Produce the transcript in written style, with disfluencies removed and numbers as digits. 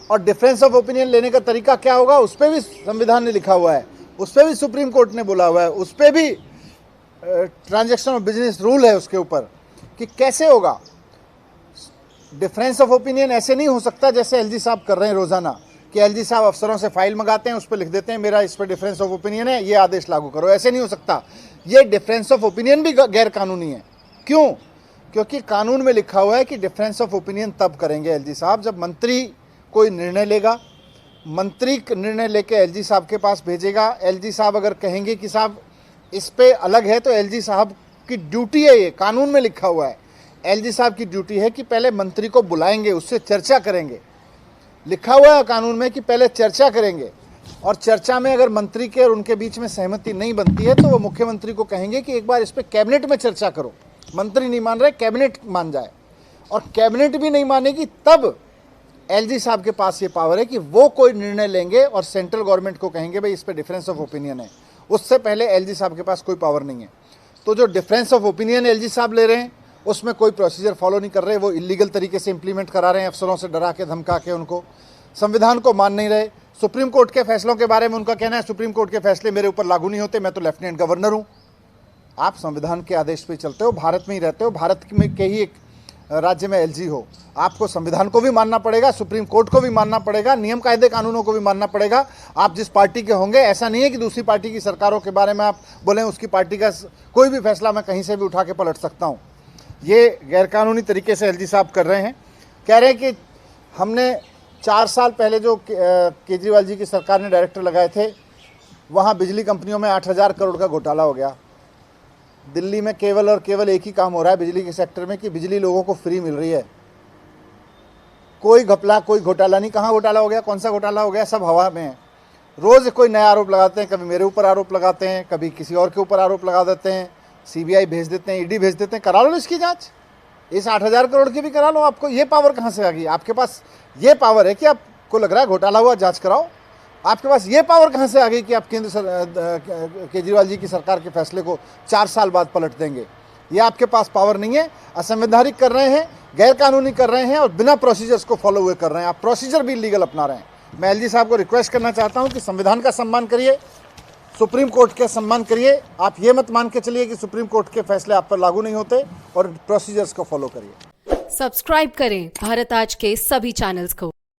और difference of opinion लेने का तरीका क्या होगा उस पर भी संविधान ने लिखा हुआ है, उस पर भी सुप्रीम कोर्ट ने बोला हुआ है, उस पर भी ट्रांजैक्शन ऑफ बिजनेस रूल है उसके ऊपर कि कैसे होगा। डिफरेंस ऑफ ओपिनियन ऐसे नहीं हो सकता जैसे एलजी साहब कर रहे हैं रोजाना, कि एलजी साहब अफसरों से फाइल मंगाते हैं, उस पर लिख देते हैं मेरा इस पर डिफरेंस ऑफ ओपिनियन है, ये आदेश लागू करो। ऐसे नहीं हो सकता। ये डिफरेंस ऑफ ओपिनियन भी गैर कानूनी है। क्यों? क्योंकि कानून में लिखा हुआ है कि डिफरेंस ऑफ ओपिनियन तब करेंगे एलजी साहब जब मंत्री कोई निर्णय लेगा, मंत्री निर्णय लेके एलजी साहब के पास भेजेगा। एलजी साहब अगर कहेंगे कि साहब इस पे अलग है तो एलजी साहब की ड्यूटी है, ये कानून में लिखा हुआ है। एलजी साहब की ड्यूटी है कि पहले मंत्री को बुलाएंगे, उससे चर्चा करेंगे। लिखा हुआ है कानून में कि पहले चर्चा करेंगे, और चर्चा में अगर मंत्री के और उनके बीच में सहमति नहीं बनती है तो वो मुख्यमंत्री को कहेंगे कि एक बार इस पर कैबिनेट में चर्चा करो। मंत्री नहीं मान रहे, कैबिनेट मान जाए, और कैबिनेट भी नहीं मानेगी तब एलजी साहब के पास ये पावर है कि वो कोई निर्णय लेंगे और सेंट्रल गवर्नमेंट को कहेंगे भाई इस पर डिफरेंस ऑफ ओपिनियन है। उससे पहले एलजी साहब के पास कोई पावर नहीं है। तो जो डिफरेंस ऑफ ओपिनियन एलजी साहब ले रहे हैं उसमें कोई प्रोसीजर फॉलो नहीं कर रहे, वो इलीगल तरीके से इंप्लीमेंट करा रहे हैं, अफसरों से डरा के धमका के उनको, संविधान को मान नहीं रहे। सुप्रीम कोर्ट के फैसलों के बारे में उनका कहना है सुप्रीम कोर्ट के फैसले मेरे ऊपर लागू नहीं होते, मैं तो लेफ्टिनेंट गवर्नर हूँ। आप संविधान के आदेश पे चलते हो, भारत में ही रहते हो, भारत में के ही एक राज्य में एलजी हो, आपको संविधान को भी मानना पड़ेगा, सुप्रीम कोर्ट को भी मानना पड़ेगा, नियम कायदे कानूनों को भी मानना पड़ेगा। आप जिस पार्टी के होंगे, ऐसा नहीं है कि दूसरी पार्टी की सरकारों के बारे में आप बोलें उसकी पार्टी का कोई भी फैसला मैं कहीं से भी उठा के पलट सकता हूँ। ये गैरकानूनी तरीके से एलजी साहब कर रहे हैं। कह रहे हैं कि हमने 4 साल पहले जो केजरीवाल जी की सरकार ने डायरेक्टर लगाए थे, वहाँ बिजली कंपनियों में 8,000 करोड़ का घोटाला हो गया। दिल्ली में केवल और केवल एक ही काम हो रहा है बिजली के सेक्टर में कि बिजली लोगों को फ्री मिल रही है। कोई घपला, कोई घोटाला नहीं। कहाँ घोटाला हो गया, कौन सा घोटाला हो गया, सब हवा में है। रोज़ कोई नया आरोप लगाते हैं, कभी मेरे ऊपर आरोप लगाते हैं, कभी किसी और के ऊपर आरोप लगा देते हैं, सीबीआई भेज देते हैं, ईडी भेज देते हैं। करा लो इसकी जांच, इस 8,000 करोड़ की भी करा लो। आपको ये पावर कहाँ से आ गई? आपके पास ये पावर है कि आपको लग रहा है घोटाला हुआ, जांच कराओ। आपके पास ये पावर कहाँ से आ गई कि आप केजरीवाल जी की सरकार के फैसले को 4 साल बाद पलट देंगे? ये आपके पास पावर नहीं है। असंवैधानिक कर रहे हैं, गैर कानूनी कर रहे हैं और बिना प्रोसीजर्स को फॉलो हुए कर रहे हैं। आप प्रोसीजर भी इलीगल अपना रहे हैं। मैं एलजी साहब को रिक्वेस्ट करना चाहता हूँ कि संविधान का सम्मान करिए, सुप्रीम कोर्ट का सम्मान करिए। आप ये मत मान के चलिए कि सुप्रीम कोर्ट के फैसले आप पर लागू नहीं होते, और प्रोसीजर्स को फॉलो करिए। सब्सक्राइब करें भारत आज के सभी चैनल्स को।